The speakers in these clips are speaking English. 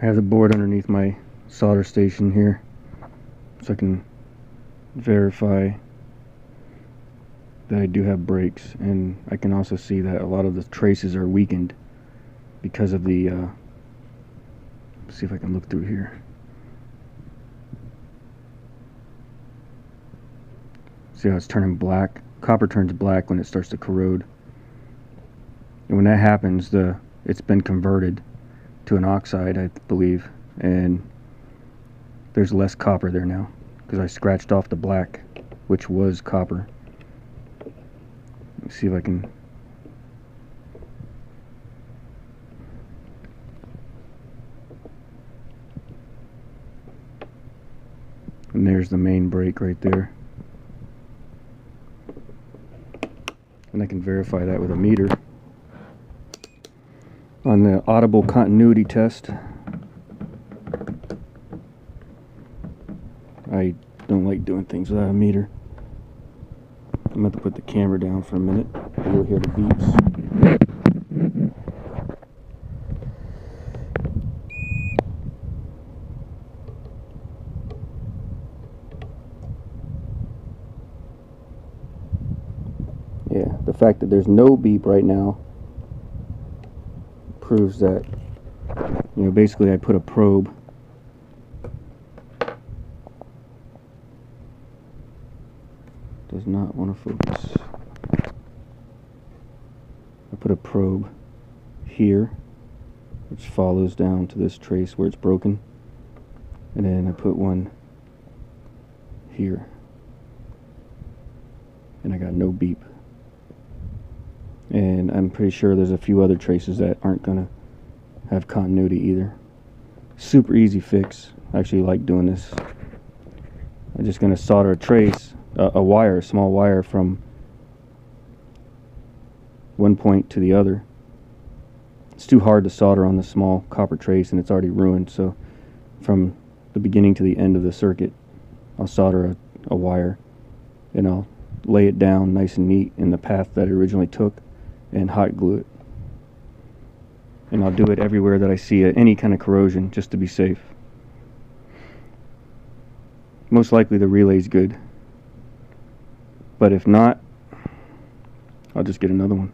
I have the board underneath my solder station here so I can verify that I do have breaks, and I can also see that a lot of the traces are weakened because of the let's see if I can look through here. See how it's turning black? Copper turns black when it starts to corrode, and when that happens, it's been converted to an oxide, I believe, and there's less copper there now because I scratched off the black, which was copper. Let's see if I can. And there's the main break right there. And I can verify that with a meter. On the audible continuity test, I don't like doing things without a meter. I'm going to put the camera down for a minute. You'll hear the beeps. Yeah, the fact that there's no beep right now proves that, basically I put a probe does not want to focus. I put a probe here which follows down to this trace where it's broken, and then I put one here, and I got no beep. And I'm pretty sure there's a few other traces that aren't gonna have continuity either. Super easy fix. I actually like doing this. I'm just gonna solder a trace, a small wire from one point to the other. It's too hard to solder on the small copper trace, and it's already ruined. So from the beginning to the end of the circuit, I'll solder a wire, and I'll lay it down nice and neat in the path that it originally took, and hot glue it. And I'll do it everywhere that I see any kind of corrosion, just to be safe. Most likely the relay's good, but if not, I'll just get another one.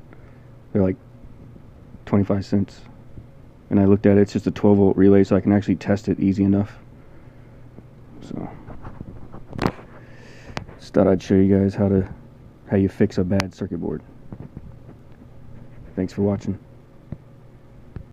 They're like 25 cents. And I looked at it, it's just a 12-volt relay, so I can actually test it easy enough. So just thought I'd show you guys how you fix a bad circuit board. Thanks for watching.